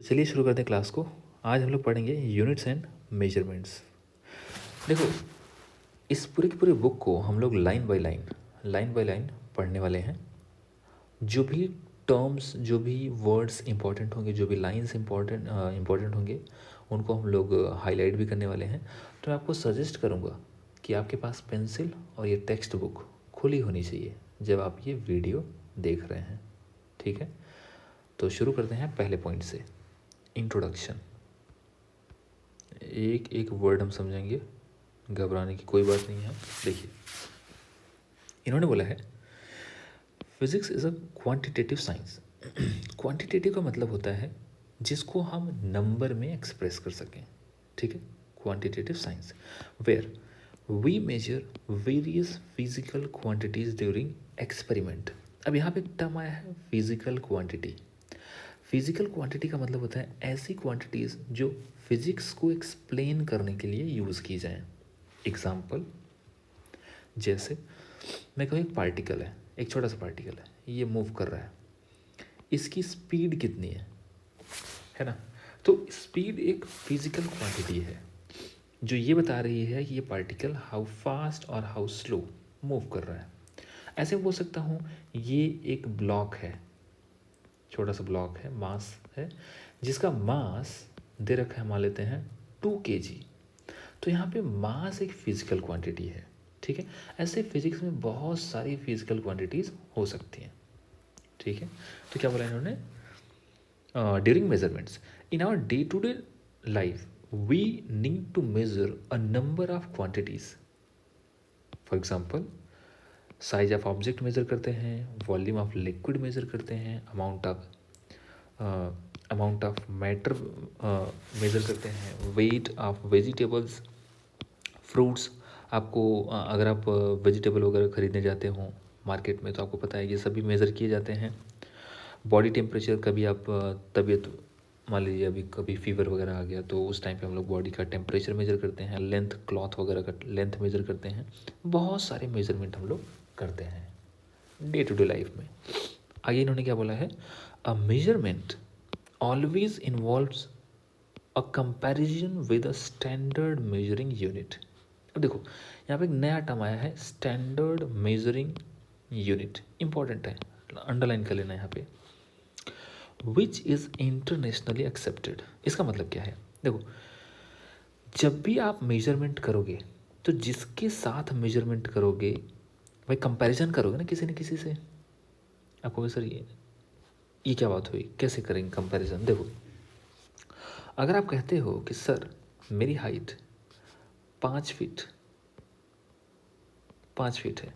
चलिए शुरू करते हैं क्लास को। आज हम लोग पढ़ेंगे यूनिट्स एंड मेजरमेंट्स। देखो, इस पूरे की पूरी बुक को हम लोग लाइन बाय लाइन पढ़ने वाले हैं। जो भी टर्म्स, जो भी वर्ड्स इंपॉर्टेंट होंगे, जो भी लाइंस इंपॉर्टेंट होंगे, उनको हम लोग हाईलाइट भी करने वाले हैं। तो मैं आपको सजेस्ट करूँगा कि आपके पास पेंसिल और ये टेक्स्ट बुक खुली होनी चाहिए जब आप ये वीडियो देख रहे हैं। ठीक है, तो शुरू करते हैं पहले पॉइंट से, इंट्रोडक्शन। एक एक वर्ड हम समझेंगे, घबराने की कोई बात नहीं है। देखिए, इन्होंने बोला है physics is a quantitative science. Quantitative का मतलब होता है जिसको हम नंबर में एक्सप्रेस कर सकें। ठीक है, quantitative science where we measure various physical quantities during experiment. अब यहाँ पे एक टर्म आया है फिजिकल क्वांटिटी। फिजिकल क्वांटिटी का मतलब होता है ऐसी क्वांटिटीज़ जो फिजिक्स को एक्सप्लेन करने के लिए यूज़ की जाएं। एग्जाम्पल, जैसे मैं कहूँ एक पार्टिकल है, एक छोटा सा पार्टिकल है, ये मूव कर रहा है, इसकी स्पीड कितनी है ना। तो स्पीड एक फिजिकल क्वांटिटी है जो ये बता रही है कि ये पार्टिकल हाउ फास्ट और हाउ स्लो मूव कर रहा है। ऐसे बोल सकता हूँ ये एक ब्लॉक है, छोटा सा ब्लॉक है, मास है, जिसका मास दे रखा है, मान लेते हैं 2 kg। तो यहाँ पे मास एक फिजिकल क्वांटिटी है। ठीक है, ऐसे फिजिक्स में बहुत सारी फिजिकल क्वांटिटीज़ हो सकती हैं। ठीक है, तो क्या बोला इन्होंने, during measurements in our day to day life we need to measure a number of quantities. For example, size of object measure करते हैं, वॉल्यूम ऑफ लिक्विड मेज़र करते हैं, अमाउंट ऑफ मैटर मेज़र करते हैं, वेट ऑफ वेजिटेबल्स, फ्रूट्स। आपको अगर आप vegetable वगैरह ख़रीदने जाते हो मार्केट में तो आपको पता है ये सभी मेज़र किए जाते हैं। बॉडी टेम्परेचर, कभी आप तबीयत, मान लीजिए अभी कभी फीवर वगैरह आ गया तो उस टाइम पे हम लोग बॉडी का टेम्परेचर मेज़र करते हैं। लेंथ, क्लॉथ वगैरह का लेंथ मेज़र करते हैं। बहुत सारे मेज़रमेंट हम लोग करते हैं डे टू डे लाइफ में। आगे इन्होंने क्या बोला है, अ measurement always involves a comparison with a standard measuring unit. अब देखो, यहाँ पे एक नया टर्म आया है, स्टैंडर्ड मेजरिंग यूनिट। इंपॉर्टेंट है, अंडरलाइन कर लेना यहाँ पे, विच इज़ इंटरनेशनली एक्सेप्टेड। इसका मतलब क्या है, देखो, जब भी आप मेजरमेंट करोगे तो जिसके साथ मेजरमेंट करोगे भाई, कंपैरिजन करोगे ना किसी न किसी से। आपको सर ये क्या बात हुई, कैसे करेंगे कंपैरिजन। देखो, अगर आप कहते हो कि सर मेरी हाइट 5 फीट 5 फीट है,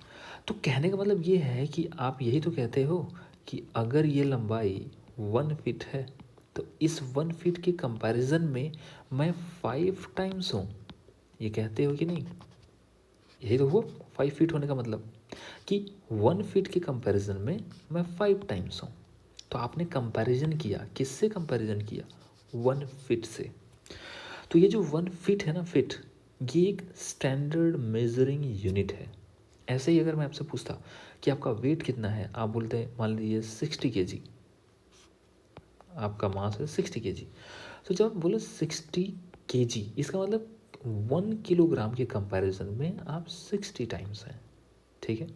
तो कहने का मतलब ये है कि आप यही तो कहते हो कि अगर ये लंबाई 1 फीट है तो इस 1 फीट के कंपैरिजन में मैं 5 टाइम्स हूँ। ये कहते हो कि नहीं, यही तो हुआ 5 फीट होने का मतलब, कि 1 फीट के कंपैरिजन में मैं 5 टाइम्स हूँ। तो आपने कंपैरिजन किया, किससे कंपैरिजन किया, 1 फीट से। तो ये जो 1 फीट है ना, फिट, ये एक स्टैंडर्ड मेजरिंग यूनिट है। ऐसे ही अगर मैं आपसे पूछता कि आपका वेट कितना है, आप बोलते हैं मान लीजिए 60 kg, आपका मास है 60 kg। तो जब आप बोले 60 kg, इसका मतलब 1 किलोग्राम के कंपैरिजन में आप 60 टाइम्स हैं। ठीक है,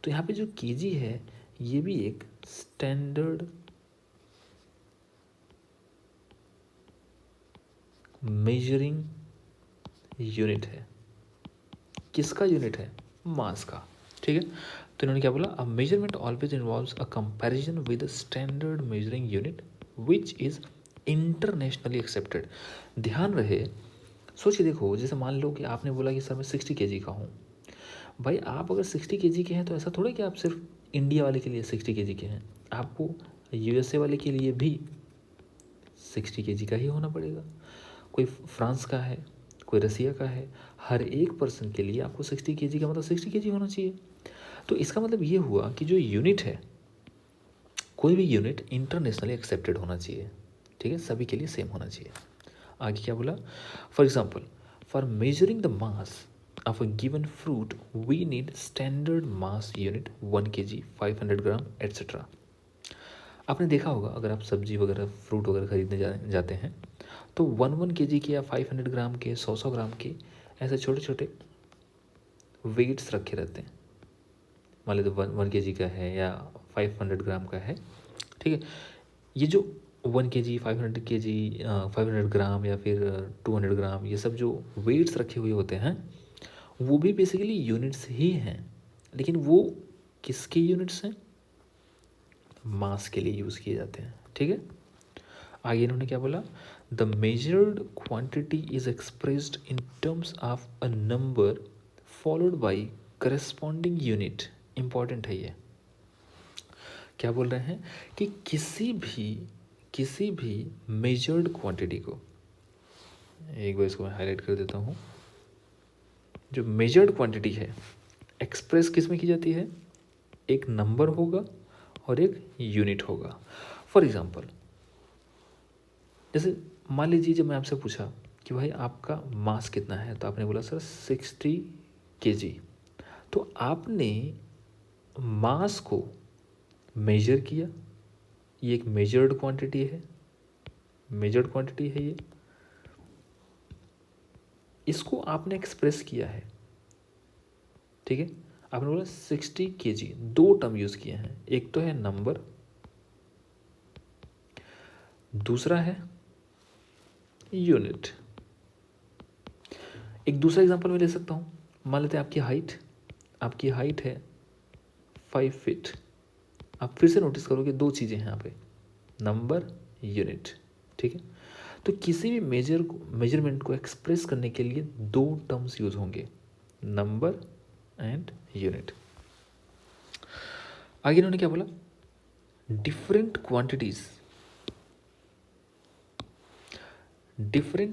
तो यहाँ पे जो केजी है ये भी एक स्टैंडर्ड मेजरिंग यूनिट है। किसका यूनिट है, मास का। ठीक है, तो इन्होंने क्या बोला, अ measurement always involves a comparison with a standard measuring unit which is internationally accepted. ध्यान रहे, सोचिए, देखो, जैसे मान लो कि आपने बोला कि सर मैं 60 kg का हूँ। भाई, आप अगर 60 kg के हैं तो ऐसा थोड़ा कि आप सिर्फ इंडिया वाले के लिए 60 kg के हैं, आपको यूएसए वाले के लिए भी 60 kg का ही होना पड़ेगा। कोई फ्रांस का है, कोई रसिया का है, हर एक पर्सन के लिए आपको 60 kg का मतलब 60 kg होना चाहिए। तो इसका मतलब ये हुआ कि जो यूनिट है, कोई भी यूनिट इंटरनेशनली एक्सेप्टेड होना चाहिए। ठीक है, सभी के लिए सेम होना चाहिए। आगे क्या बोला, for example, for measuring the mass of a given fruit we need standard mass unit 1 kg 500 gram etc. आपने देखा होगा अगर आप सब्जी वगैरह फ्रूट वगैरह खरीदने जाते हैं तो 1 kg के या 500 ग्राम के 100 ग्राम के ऐसे छोटे छोटे वेट्स रखे रहते हैं। मान लीजिए 1 kg का है या 500 ग्राम का है, ठीक है। ये जो 1 kg 500 kg 500 ग्राम या फिर 200 ग्राम, ये सब जो वेट्स रखे हुए होते हैं वो भी बेसिकली यूनिट्स ही हैं, लेकिन वो किसके यूनिट्स हैं? मास के लिए यूज़ किए जाते हैं, ठीक है। आगे इन्होंने क्या बोला? The measured quantity is expressed in terms of a number followed by corresponding unit. Important है ये। क्या बोल रहे हैं कि किसी भी मेजर्ड क्वांटिटी को, एक बार इसको मैं हाईलाइट कर देता हूँ। जो मेजर्ड क्वांटिटी है एक्सप्रेस किस में की जाती है? एक नंबर होगा और एक यूनिट होगा। फॉर एग्जांपल, जैसे मान लीजिए जब मैं आपसे पूछा कि भाई आपका मास कितना है, तो आपने बोला सर 60 kg। तो आपने मास को मेजर किया, ये एक मेजर्ड क्वांटिटी है, मेजर्ड क्वांटिटी है ये। इसको आपने एक्सप्रेस किया है, ठीक है। आपने बोला 60 kg, दो टर्म यूज किए हैं, एक तो है नंबर, दूसरा है यूनिट। एक दूसरा एग्जांपल मैं ले सकता हूँ। मान लेते हैं आपकी हाइट है 5 फीट। आप फिर से नोटिस करोगे दो चीज़ें हैं यहाँ पे, नंबर, यूनिट, ठीक है। तो किसी भी मेजरमेंट को एक्सप्रेस करने के लिए दो टर्म्स यूज होंगे, नंबर एंड यूनिट। आगे इन्होंने क्या बोला? Different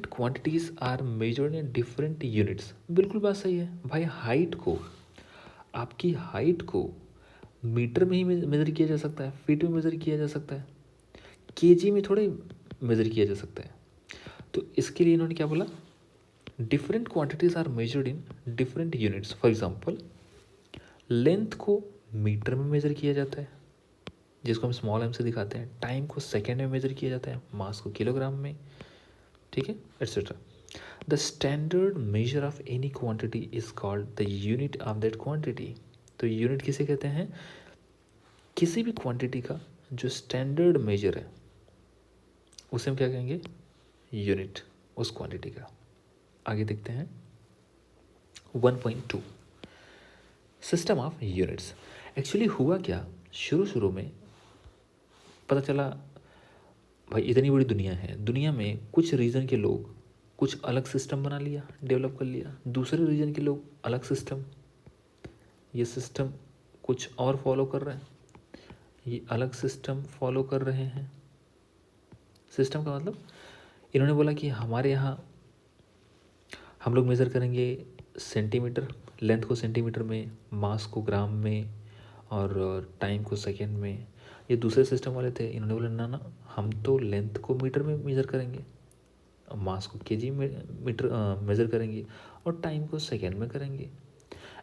quantities are measured in different units. बिल्कुल बात सही है भाई। आपकी हाइट को मीटर में ही मेज़र किया जा सकता है, फीट में मेज़र किया जा सकता है, केजी में थोड़े मेज़र किया जा सकता है। तो इसके लिए इन्होंने क्या बोला? Different quantities are measured in different units. For example, length को मीटर में मेज़र किया जाता है, जिसको हम स्मॉल एम से दिखाते हैं। टाइम को सेकेंड में मेज़र किया जाता है, मास को किलोग्राम में, ठीक है, etcetera. The standard measure of any quantity is called the unit of that quantity. तो यूनिट किसे कहते हैं? किसी भी क्वांटिटी का जो स्टैंडर्ड मेजर है उसे हम क्या कहेंगे? यूनिट, उस क्वांटिटी का। आगे देखते हैं 1.2 सिस्टम ऑफ यूनिट्स। एक्चुअली हुआ क्या, शुरू में पता चला भाई इतनी बड़ी दुनिया है, दुनिया में कुछ रीजन के लोग कुछ अलग सिस्टम बना लिया, डेवलप कर लिया, दूसरे रीजन के लोग अलग सिस्टम, ये सिस्टम कुछ और फॉलो कर रहे हैं, ये अलग सिस्टम फॉलो कर रहे हैं। सिस्टम का मतलब, इन्होंने बोला कि हमारे यहाँ हम लोग मेज़र करेंगे सेंटीमीटर, लेंथ को सेंटीमीटर में, मास को ग्राम में और टाइम को सेकेंड में। ये दूसरे सिस्टम वाले थे, इन्होंने बोला ना, हम तो लेंथ को मीटर में मेज़र करेंगे, मास को केजी में मीटर मेज़र करेंगे और टाइम को सेकेंड में करेंगे।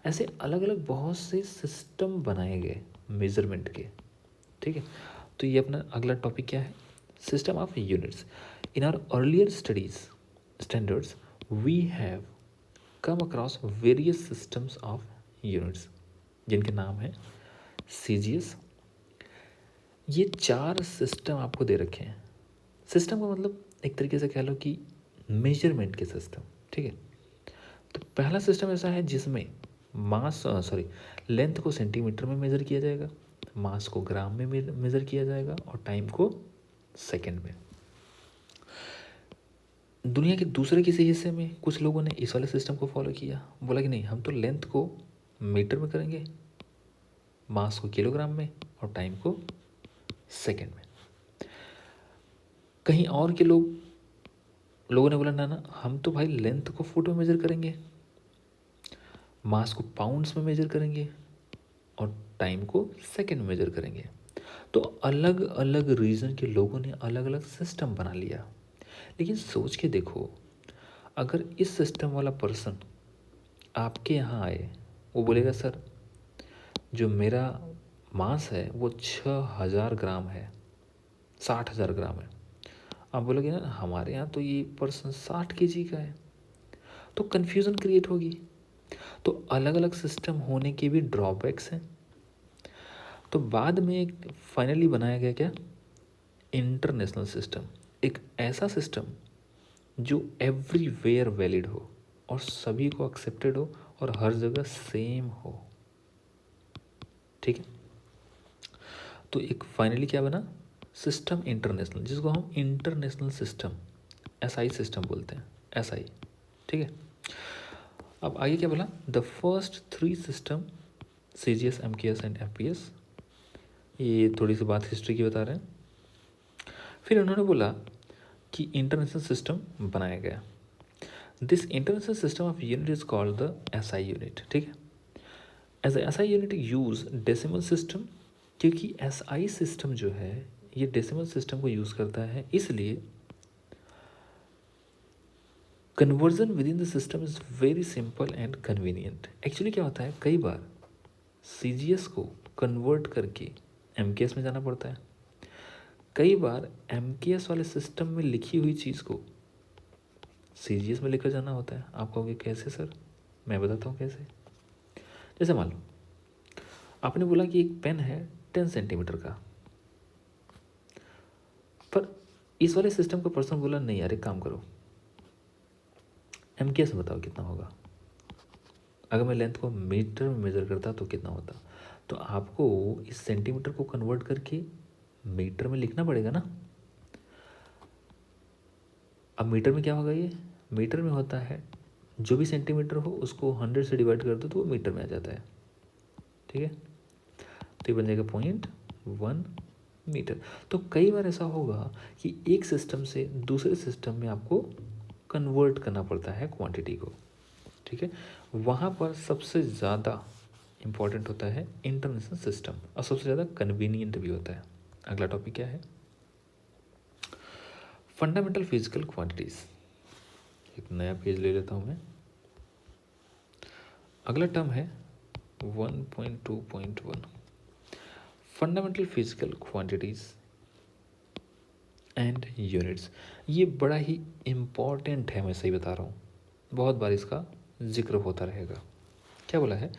ऐसे अलग अलग बहुत से सिस्टम बनाए गए मेज़रमेंट के, ठीक है। तो ये अपना अगला टॉपिक क्या है? System of units. In our earlier standards we have come across various systems of units, जिनके नाम है CGS। ये 4 सिस्टम आपको दे रखे हैं। सिस्टम का मतलब एक तरीके से कह लो कि मेजरमेंट के सिस्टम, ठीक है। तो पहला सिस्टम ऐसा है जिसमें लेंथ को सेंटीमीटर में मेज़र किया जाएगा, मास को ग्राम में मेज़र किया जाएगा और टाइम को सेकेंड में। दुनिया के दूसरे किसी हिस्से में कुछ लोगों ने इस वाले सिस्टम को फॉलो किया, बोला कि नहीं, हम तो लेंथ को मीटर में करेंगे, मास को किलोग्राम में और टाइम को सेकेंड में। कहीं और के लोगों ने बोला ना, हम तो भाई लेंथ को फुट में मेज़र करेंगे, मास को पाउंड्स में मेज़र करेंगे और टाइम को सेकेंड में मेज़र करेंगे। तो अलग अलग रीजन के लोगों ने अलग अलग सिस्टम बना लिया। लेकिन सोच के देखो, अगर इस सिस्टम वाला पर्सन आपके यहाँ आए, वो बोलेगा सर जो मेरा मास है वो 6000 ग्राम है, 60,000 ग्राम है। आप बोलोगे ना हमारे यहाँ तो ये पर्सन 60 kg का है, तो कन्फ्यूज़न क्रिएट होगी। तो अलग अलग सिस्टम होने के भी ड्रॉबैक्स हैं। तो बाद में एक फाइनली बनाया गया क्या, इंटरनेशनल सिस्टम, एक ऐसा सिस्टम जो एवरीवेयर वैलिड हो और सभी को एक्सेप्टेड हो और हर जगह सेम हो। ठीक है, तो एक फाइनली क्या बना, सिस्टम इंटरनेशनल, जिसको हम इंटरनेशनल सिस्टम एसआई सिस्टम बोलते हैं, एसआई। ठीक है, अब आगे क्या बोला, the first 3 system CGS, MKS and FPS, ये थोड़ी सी बात हिस्ट्री की बता रहे हैं। फिर उन्होंने बोला कि इंटरनेशनल सिस्टम बनाया गया। This international system of unit is called the SI unit. ठीक है, as SI unit use decimal system, क्योंकि एसआई सिस्टम जो है ये डेसिमल सिस्टम को यूज़ करता है, इसलिए conversion with in the system is very simple and convenient. Actually क्या होता है, कई बार सीजीएस को कन्वर्ट करके एमकेएस में जाना पड़ता है, कई बार एमकेएस वाले सिस्टम में लिखी हुई चीज़ को सीजीएस में लेकर जाना होता है। आप कहोगे कैसे सर, मैं बताता हूँ कैसे। जैसे मान लो आपने बोला कि एक पेन है 10 सेंटीमीटर का, पर इस वाले सिस्टम का पर्सन बोला नहीं यार एक काम करो, एमकेएस में बताओ कितना होगा। अगर मैं लेंथ को मीटर में मेजर करता तो कितना होता, तो आपको इस सेंटीमीटर को कन्वर्ट करके मीटर में लिखना पड़ेगा ना। अब मीटर में क्या होगा, ये मीटर में होता है जो भी सेंटीमीटर हो उसको 100 से डिवाइड कर दो तो वो मीटर में आ जाता है। ठीक है, तो ये बन जाएगा 0.1 मीटर। तो कई बार ऐसा होगा कि एक सिस्टम से दूसरे सिस्टम में आपको कन्वर्ट करना पड़ता है क्वांटिटी को। ठीक है, वहाँ पर सबसे ज़्यादा इम्पॉर्टेंट होता है इंटरनेशनल सिस्टम और सबसे ज़्यादा कन्वीनियंट भी होता है। अगला टॉपिक क्या है, फंडामेंटल फिजिकल क्वांटिटीज़। एक नया पेज ले लेता हूँ मैं। अगला टर्म है 1.2.1 fundamental physical quantities and units. ये बड़ा ही इम्पॉर्टेंट है, मैं सही बता रहा हूँ, बहुत बार इसका जिक्र होता रहेगा। क्या बोला है,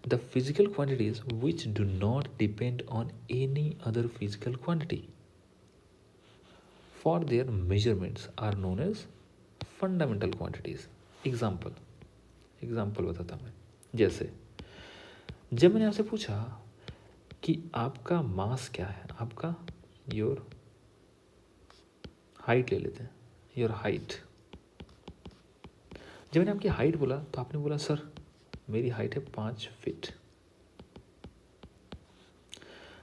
the physical quantities which do not depend on any other physical quantity for their measurements are known as fundamental quantities. Example बताता मैं। जैसे जब मैंने आपसे पूछा कि आपका मास क्या है, आपका योर हाइट ले लेते हैं, योर हाइट। जब मैंने आपकी हाइट बोला तो आपने बोला सर मेरी हाइट है 5 फीट।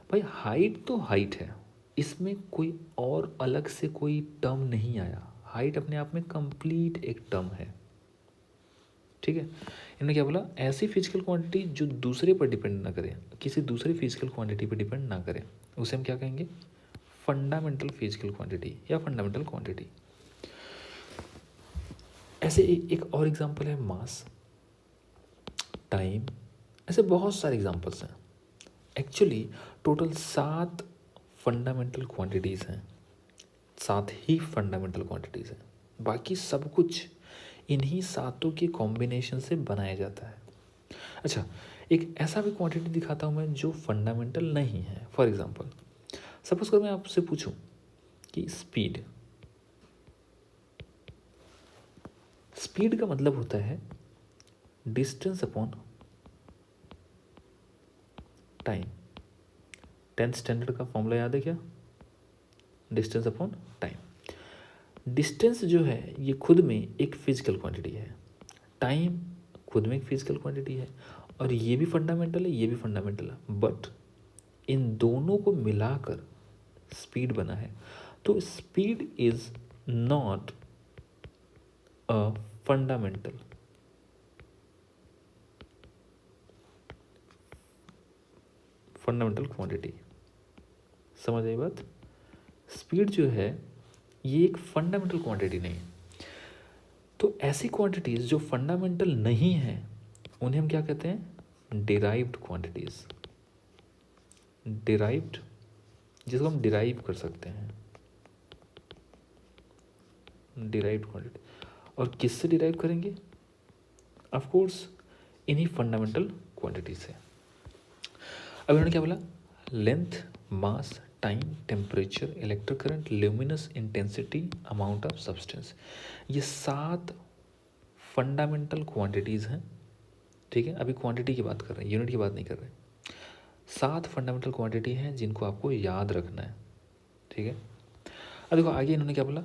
भाई हाइट तो हाइट है, इसमें कोई और अलग से कोई टर्म नहीं आया। हाइट अपने आप में कंप्लीट एक टर्म है। ठीक है, इन्होंने क्या बोला, ऐसी फिजिकल क्वांटिटी जो दूसरे पर डिपेंड ना करे, किसी दूसरे फिजिकल क्वांटिटी पर डिपेंड ना करे, उसे हम क्या कहेंगे, फंडामेंटल फिजिकल क्वांटिटी या फंडामेंटल क्वांटिटी। ऐसे एक और एग्जांपल है मास, टाइम, ऐसे बहुत सारे एग्जांपल्स हैं। एक्चुअली टोटल 7 फंडामेंटल क्वांटिटीज़ हैं, 7 ही फंडामेंटल क्वांटिटीज़ हैं। बाकी सब कुछ इन्हीं सातों के कॉम्बिनेशन से बनाया जाता है। अच्छा, एक ऐसा भी क्वांटिटी दिखाता हूँ मैं जो फंडामेंटल नहीं है। फॉर एग्जांपल सपोज कर मैं आपसे पूछूं कि स्पीड का मतलब होता है distance upon time. 10th standard का फॉर्मूला याद है क्या, डिस्टेंस अपॉन टाइम। डिस्टेंस जो है ये खुद में एक फिजिकल क्वांटिटी है, टाइम खुद में एक फिजिकल क्वांटिटी है, और ये भी फंडामेंटल है, ये भी फंडामेंटल है। बट इन दोनों को मिलाकर स्पीड बना है। तो speed is not a fundamental quantity. समझ आई बात, स्पीड जो है ये एक फंडामेंटल क्वांटिटी नहीं है। तो ऐसी क्वांटिटीज जो फंडामेंटल नहीं है उन्हें हम क्या कहते हैं, डिराइव्ड क्वांटिटीज। डिराइव्ड, जिसको हम डिराइव कर सकते हैं। डिराइव्ड क्वांटिटी, और किससे डिराइव करेंगे? ऑफ कोर्स इन्हीं फंडामेंटल क्वांटिटी से। अब इन्होंने क्या बोला? Length, mass, time, temperature, electric current, luminous intensity, amount of substance, ये 7 फंडामेंटल क्वांटिटीज़ हैं। ठीक है, अभी क्वांटिटी की बात कर रहे हैं, यूनिट की बात नहीं कर रहे। 7 फंडामेंटल क्वांटिटी हैं जिनको आपको याद रखना है। ठीक है, अब देखो आगे इन्होंने क्या बोला?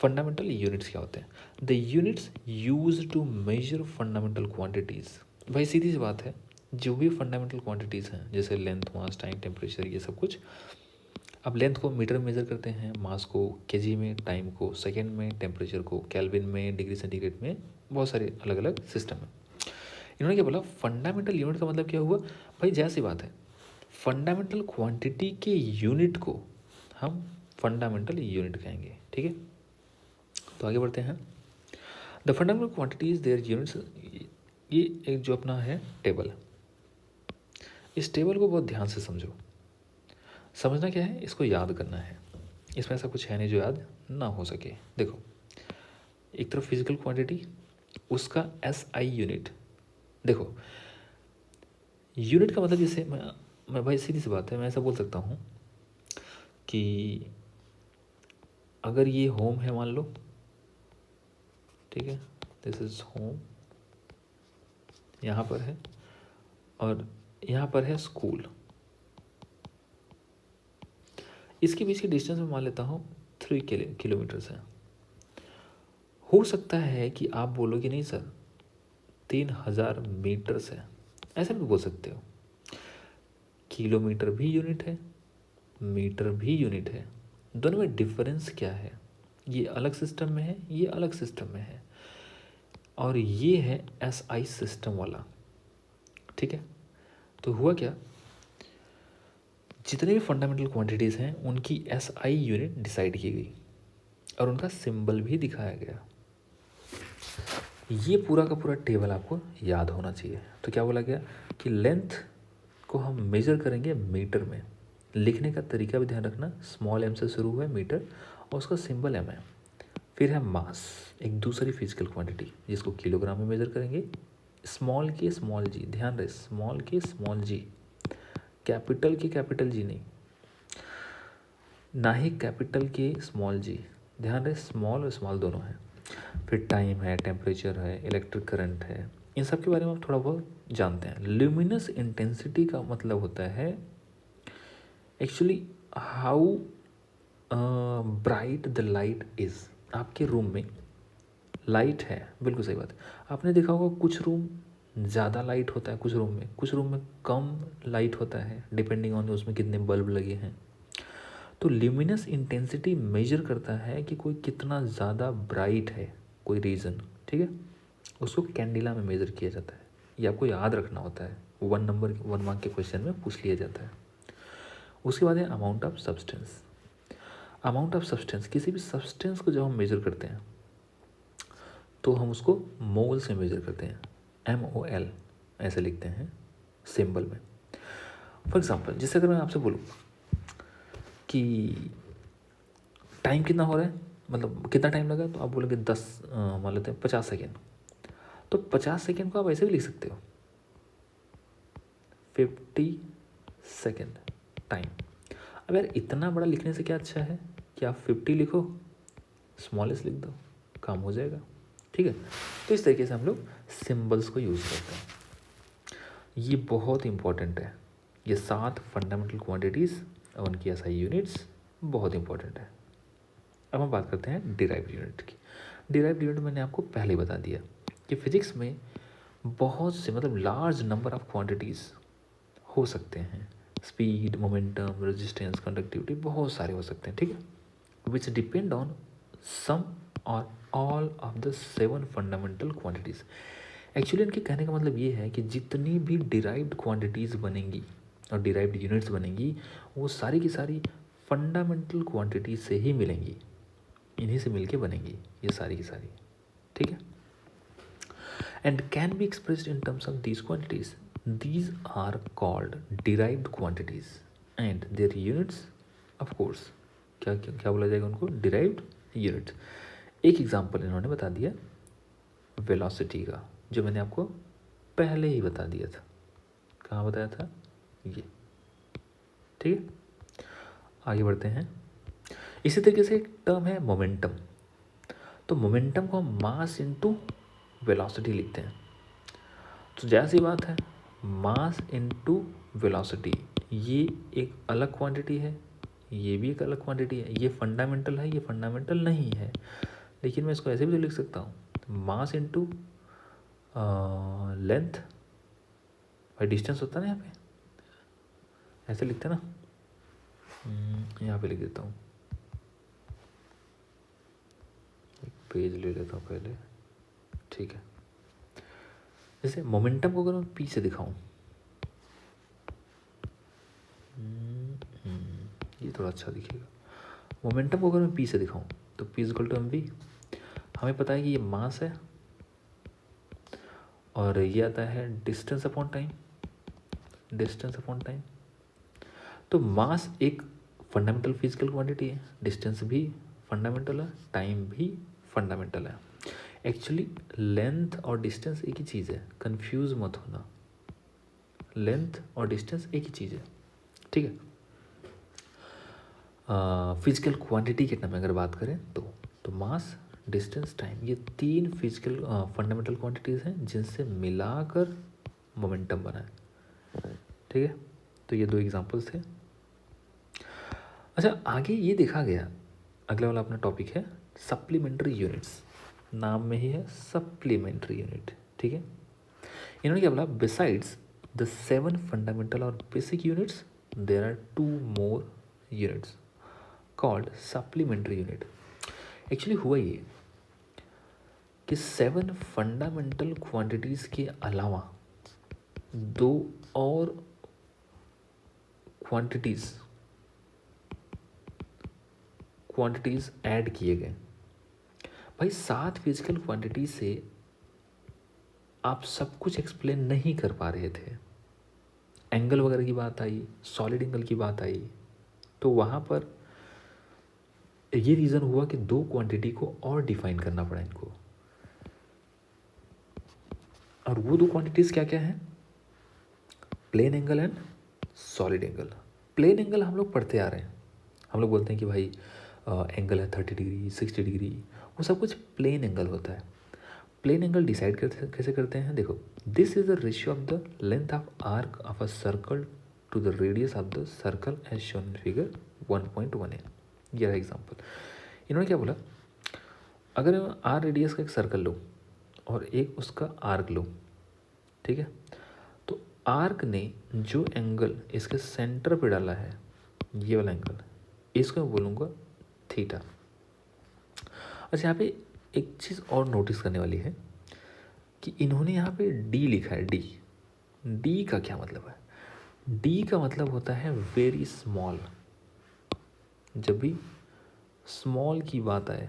फंडामेंटल यूनिट्स क्या होते हैं? The units use to measure fundamental quantities. भाई सीधी सी बात है, जो भी फंडामेंटल क्वांटिटीज़ हैं जैसे लेंथ, मास, टाइम, टेम्परेचर, ये सब कुछ, अब लेंथ को मीटर में मेज़र करते हैं, मास को केजी में, टाइम को सेकेंड में, टेम्परेचर को केल्विन में, डिग्री सेंटीग्रेड में, बहुत सारे अलग अलग सिस्टम है। इन्होंने क्या बोला? फंडामेंटल यूनिट का मतलब क्या हुआ? भाई जैसी बात है, फंडामेंटल क्वांटिटी के यूनिट को हम फंडामेंटल यूनिट कहेंगे। ठीक है, तो आगे बढ़ते हैं। The fundamental quantities their units, ये एक जो अपना है टेबल, इस टेबल को बहुत ध्यान से समझो। समझना क्या है? इसको याद करना है। इसमें ऐसा कुछ है नहीं जो याद ना हो सके। देखो, एक तरफ फिजिकल क्वांटिटी, उसका SI यूनिट। देखो, यूनिट का मतलब जैसे मैं भाई सीधी सी बात है, मैं ऐसा बोल सकता हूँ कि अगर ये होम है मान लो, ठीक है, दिस इज होम, यहाँ पर है, और यहाँ पर है स्कूल। इसके बीच की डिस्टेंस में मान लेता हूँ 3 किलोमीटर्स है। हो सकता है कि आप बोलो कि नहीं सर 3000 मीटर्स है, ऐसा भी बोल सकते हो। किलोमीटर भी यूनिट है, मीटर भी यूनिट है, दोनों में डिफरेंस क्या है? ये अलग सिस्टम में है, ये अलग सिस्टम में है, और ये है SI सिस्टम वाला। ठीक है, तो हुआ क्या? जितने भी फंडामेंटल क्वांटिटीज़ हैं उनकी SI यूनिट डिसाइड की गई और उनका सिंबल भी दिखाया गया। ये पूरा का पूरा टेबल आपको याद होना चाहिए। तो क्या बोला गया कि लेंथ को हम मेजर करेंगे मीटर में। लिखने का तरीका भी ध्यान रखना, स्मॉल m से शुरू हुआ है मीटर, और उसका सिंबल m है। फिर है मास, एक दूसरी फिजिकल क्वांटिटी जिसको किलोग्राम में मेजर करेंगे। स्मॉल के स्मॉल जी, ध्यान रहे, स्मॉल के स्मॉल जी, कैपिटल के कैपिटल जी नहीं, ना ही कैपिटल के स्मॉल जी, ध्यान रहे, स्मॉल और स्मॉल दोनों हैं। फिर टाइम है, टेम्परेचर है, इलेक्ट्रिक करंट है, इन सब के बारे में आप थोड़ा बहुत जानते हैं। ल्यूमिनस इंटेंसिटी का मतलब होता है actually how bright the light is. आपके रूम में लाइट है, बिल्कुल सही बात है। आपने देखा होगा कुछ रूम ज़्यादा लाइट होता है, कुछ रूम में कम लाइट होता है, डिपेंडिंग ऑन उसमें कितने बल्ब लगे हैं। तो ल्यूमिनस इंटेंसिटी मेजर करता है कि कोई कितना ज़्यादा ब्राइट है कोई रीजन। ठीक है, उसको कैंडिला में मेजर किया जाता है। ये आपको याद रखना होता है, 1 मार्क के क्वेश्चन में पूछ लिया जाता है। उसके बाद है amount of substance. Amount of substance, किसी भी सब्सटेंस को जब हम मेजर करते हैं तो हम उसको मोल से मेजर करते हैं, MOL ऐसे लिखते हैं सिंबल में। फॉर एग्जाम्पल, जैसे अगर मैं आपसे बोलूँ कि टाइम कितना हो रहा है, मतलब कितना टाइम लगा, तो आप बोलोगे 10, मान लेते हैं 50 सेकेंड। तो 50 सेकेंड को आप ऐसे भी लिख सकते हो, 50 सेकेंड टाइम। अब यार इतना बड़ा लिखने से क्या अच्छा है कि आप 50 लिखो, स्मॉलेस्ट लिख दो, काम हो जाएगा। ठीक है, तो इस तरीके से हम लोग सिम्बल्स को यूज़ करते हैं। ये बहुत इंपॉर्टेंट है, ये 7 फंडामेंटल क्वांटिटीज़ और उनकी SI यूनिट्स बहुत इंपॉर्टेंट है। अब हम बात करते हैं डिराइव्ड यूनिट की। डिराइव्ड यूनिट मैंने आपको पहले ही बता दिया कि फिजिक्स में बहुत से, मतलब लार्ज नंबर ऑफ क्वांटिटीज़ हो सकते हैं। स्पीड, मोमेंटम, रेजिस्टेंस, कंडक्टिविटी, बहुत सारे हो सकते हैं। ठीक है, विच डिपेंड ऑन सम और all of the 7 fundamental quantities. Actually इनके कहने का मतलब ये है कि जितनी भी डिराइव्ड क्वांटिटीज़ बनेंगी और डिराइव्ड यूनिट्स बनेंगी, वो सारी की सारी फंडामेंटल क्वांटिटी से ही मिलेंगी, इन्हीं से मिलके बनेंगी ये सारी की सारी। ठीक है, and can be expressed in terms of these quantities. These are called derived quantities and their units, of course क्या क्या क्या बोला जाएगा उनको? Derived units. एक एग्जांपल इन्होंने बता दिया वेलोसिटी का, जो मैंने आपको पहले ही बता दिया था। कहाँ बताया था? ये, ठीक है। आगे बढ़ते हैं। इसी तरीके से एक टर्म है मोमेंटम। तो मोमेंटम को हम मास इनटू वेलोसिटी लिखते हैं। तो जैसी बात है, मास इनटू वेलोसिटी, ये एक अलग क्वांटिटी है, ये भी एक अलग क्वांटिटी है। ये फंडामेंटल है, ये फंडामेंटल नहीं है, लेकिन मैं इसको ऐसे भी तो लिख सकता हूँ, मास इनटू लेंथ भाई डिस्टेंस होता है ना, यहाँ पे ऐसे लिखते हैं ना। यहाँ पे लिख देता हूँ, एक पेज ले लेता हूँ पहले, ठीक है। जैसे मोमेंटम को अगर मैं पी से दिखाऊँ, ये थोड़ा अच्छा दिखेगा। मोमेंटम को अगर मैं पी से दिखाऊँ तो P is equal to M V. हमें पता है कि ये मास है और ये आता है distance upon time, distance upon time. तो मास एक फंडामेंटल फिजिकल क्वांटिटी है, डिस्टेंस भी फंडामेंटल है, टाइम भी फंडामेंटल है। एक्चुअली लेंथ और डिस्टेंस एक ही चीज़ है, कंफ्यूज मत होना। लेंथ और डिस्टेंस एक ही चीज़ है, ठीक है। फिजिकल क्वांटिटी के टर्म में अगर बात करें तो मास, डिस्टेंस, टाइम, ये तीन फिजिकल फंडामेंटल क्वांटिटीज़ हैं जिनसे मिलाकर मोमेंटम बना है, ठीक है। तो ये दो एग्जांपल्स थे। अच्छा, आगे ये देखा गया, अगला वाला अपना टॉपिक है सप्लीमेंट्री यूनिट्स। नाम में ही है सप्लीमेंट्री यूनिट, ठीक है। इन्होंने क्या बोला, बिसाइड्स द 7 फंडामेंटल और basic units there are 2 more units called supplementary unit. Actually हुआ ये कि 7 फंडामेंटल क्वांटिटीज़ के अलावा 2 और क्वांटिटीज़ ऐड किए गए। भाई 7 फिजिकल क्वांटिटी से आप सब कुछ एक्सप्लेन नहीं कर पा रहे थे। एंगल वगैरह की बात आई, सॉलिड एंगल की बात आई, तो वहाँ पर ये रीज़न हुआ कि 2 क्वांटिटी को और डिफाइन करना पड़ा इनको। और वो 2 क्वांटिटीज़ क्या क्या हैं? Plane angle and solid angle. Plane angle हम लोग पढ़ते आ रहे हैं, हम लोग बोलते हैं कि भाई एंगल है 30 डिग्री, 60 डिग्री, वो सब कुछ प्लेन एंगल होता है। प्लेन एंगल डिसाइड कैसे करते हैं? देखो, this is the ratio of the length of arc of a circle to the radius of the circle as shown in figure 1.1a। ये रहा एग्जाम्पल। इन्होंने क्या बोला, अगर मैं आर रेडियस का एक सर्कल लूँ और एक उसका आर्क लूँ, ठीक है, तो आर्क ने जो एंगल इसके सेंटर पे डाला है, ये वाला एंगल, इसको मैं बोलूँगा थीटा। अच्छा, यहाँ पे एक चीज़ और नोटिस करने वाली है कि इन्होंने यहाँ पे डी लिखा है। डी का क्या मतलब है? डी का मतलब होता है वेरी स्मॉल। जब भी स्मॉल की बात आए,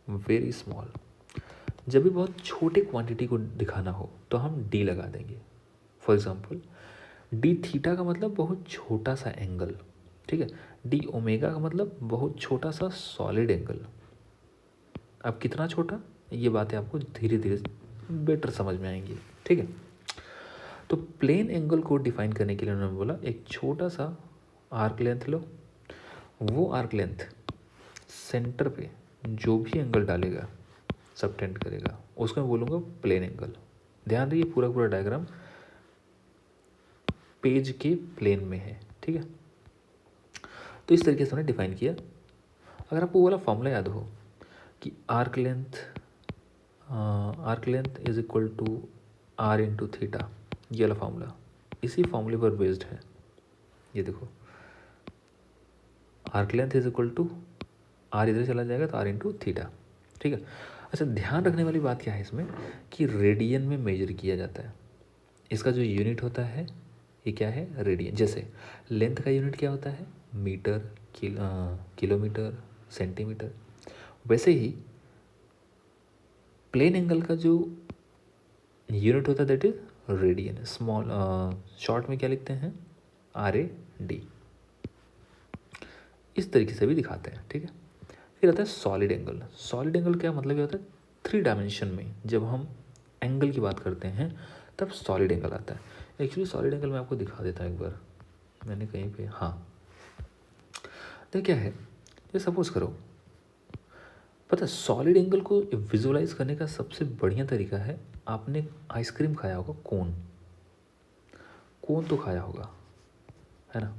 वेरी स्मॉल, जब भी बहुत छोटे क्वांटिटी को दिखाना हो तो हम डी लगा देंगे। फॉर एग्जांपल, डी थीटा का मतलब बहुत छोटा सा एंगल, ठीक है। डी ओमेगा का मतलब बहुत छोटा सा सॉलिड एंगल। अब कितना छोटा, ये बातें आपको धीरे धीरे बेटर समझ में आएंगी, ठीक है। तो प्लेन एंगल को डिफाइन करने के लिए उन्होंने बोला एक छोटा सा आर्क लेंथ लो, वो आर्क लेंथ सेंटर पे जो भी एंगल डालेगा, सबटेंड करेगा, उसको मैं बोलूँगा प्लेन एंगल। ध्यान रखिए, पूरा पूरा डायग्राम पेज के प्लेन में है, ठीक है। तो इस तरीके से उन्होंने डिफाइन किया। अगर आपको वो वाला फॉर्मूला याद हो कि arc length is equal to R into theta, ये वाला फॉर्मूला इसी फॉर्मूले पर बेस्ड है। ये देखो, arc length is equal to R, इधर चला जाएगा तो आर इंटू थीटा, ठीक है। अच्छा, ध्यान रखने वाली बात क्या है इसमें कि रेडियन में मेजर किया जाता है। इसका जो यूनिट होता है ये क्या है? रेडियन। जैसे लेंथ का यूनिट क्या होता है? Metre, kilometre, centimetre. वैसे ही प्लेन एंगल का जो यूनिट होता है दैट इज रेडियन। शॉर्ट में क्या लिखते हैं? RAD। इस तरीके से भी दिखाते हैं, ठीक है। फिर आता है सॉलिड एंगल। सॉलिड एंगल क्या मतलब ये होता है, 3 डायमेंशन में जब हम एंगल की बात करते हैं तब सॉलिड एंगल आता है। एक्चुअली सॉलिड एंगल मैं आपको दिखा देता हूँ एक बार, मैंने कहीं पे, हाँ, तो क्या है, ये सपोज करो, पता है सॉलिड एंगल को विजुअलाइज करने का सबसे बढ़िया तरीका है, आपने आइसक्रीम खाया होगा, कोन, कोन तो खाया होगा, है ना।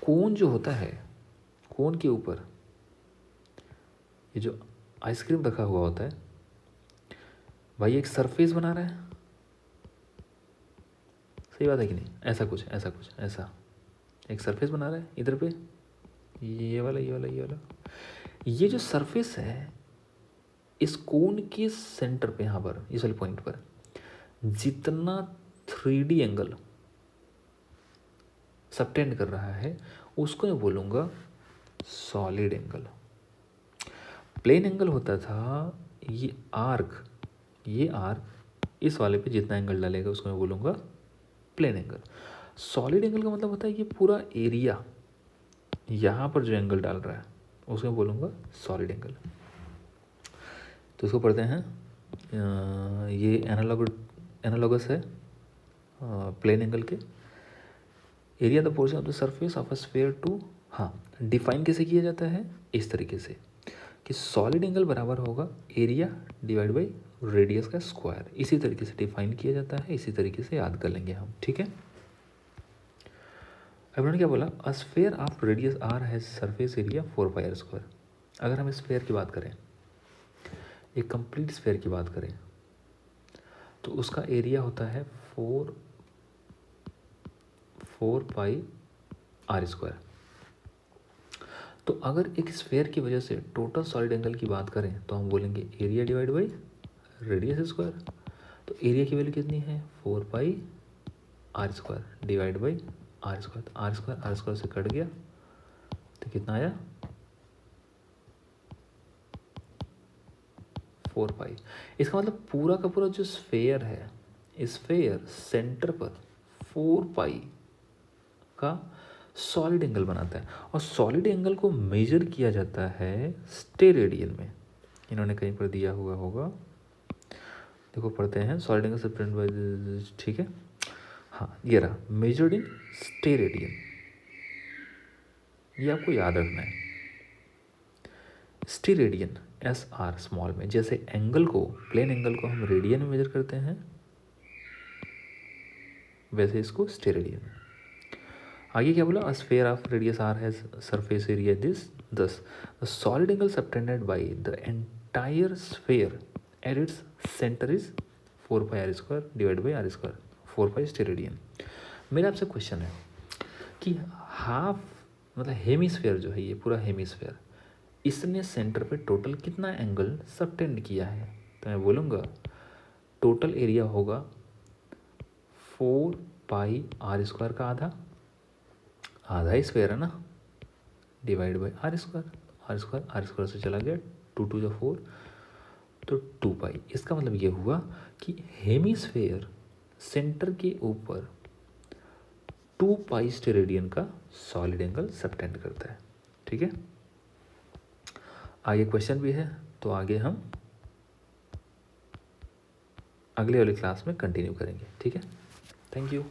कोन जो होता है, कोन के ऊपर ये जो आइसक्रीम रखा हुआ होता है, भाई एक सरफेस बना रहा है, सही बात है कि नहीं, ऐसा कुछ ऐसा कुछ ऐसा एक सरफेस बना रहा है इधर पे, ये वाला ये वाला ये वाला, ये जो सरफेस है इस कोन के सेंटर पे, यहाँ पर इस वाले पॉइंट पर जितना 3D एंगल सबटेंड कर रहा है उसको मैं बोलूँगा सॉलिड एंगल। प्लेन एंगल होता था ये आर्क, ये आर्क इस वाले पे जितना एंगल डालेगा उसको मैं बोलूँगा प्लेन एंगल। सॉलिड एंगल का मतलब होता है ये पूरा एरिया यहाँ पर जो एंगल डाल रहा है उसको मैं बोलूँगा सॉलिड एंगल। तो इसको पढ़ते हैं, ये एनालॉगस है प्लेन एंगल के। Area the portion of the surface of a sphere to, हाँ, डिफाइन कैसे किया जाता है, इस तरीके से कि सॉलिड एंगल बराबर होगा एरिया डिवाइड बाई रेडियस का स्क्वायर। इसी तरीके से डिफाइन किया जाता है, इसी तरीके से याद कर लेंगे हम, ठीक है। अब उन्होंने क्या बोला, a sphere of radius R has surface area 4πr²। अगर हम स्फीयर की बात करें, एक कंप्लीट स्फीयर की बात करें तो उसका एरिया होता है 4πr²। तो अगर एक स्फीयर की वजह से टोटल सॉलिड एंगल की बात करें तो हम बोलेंगे area divide by radius square. तो एरिया की वैल्यू कितनी है, 4πr² divide by r²। r² से कट गया तो कितना आया, 4π। इसका मतलब पूरा का पूरा जो स्फेयर है, स्फेयर सेंटर पर 4π का सॉलिड एंगल बनाता है। और सॉलिड एंगल को मेजर किया जाता है स्टेरेडियन में, इन्होंने कहीं पर दिया हुआ होगा, देखो पढ़ते हैं, सॉलिड एंगल सबटेंड बाय, ठीक है, हाँ ये रहा, मेजर्ड इन स्टेरेडियन, ये आपको याद रखना है। स्टेरेडियन SR स्मॉल में, जैसे एंगल को, प्लेन एंगल को हम रेडियन में मेजर करते हैं वैसे इसको स्टेरेडियन। आगे क्या बोला, a sphere of radius r has surface area this, thus the solid angle subtended by the entire sphere at its center is 4πr² divided by r², 4π steradian. मेरा आपसे क्वेश्चन है कि हाफ मतलब हेमीस्फेयर जो है, ये पूरा हेमीस्फेयर, इसने सेंटर पे टोटल कितना एंगल सबटेंड किया है, तो मैं बोलूँगा टोटल एरिया होगा 4πr² का आधा, आधा ही स्क्वायर है ना, डिवाइड बाई r² से चला गया 2 2 × 4 तो 2π। इसका मतलब ये हुआ कि हेमीस्फेयर सेंटर के ऊपर 2π स्टेरेडियन का सॉलिड एंगल सबटेंड करता है, ठीक है। आगे क्वेश्चन भी है, तो आगे हम अगले वाली क्लास में कंटिन्यू करेंगे, ठीक है। Thank you.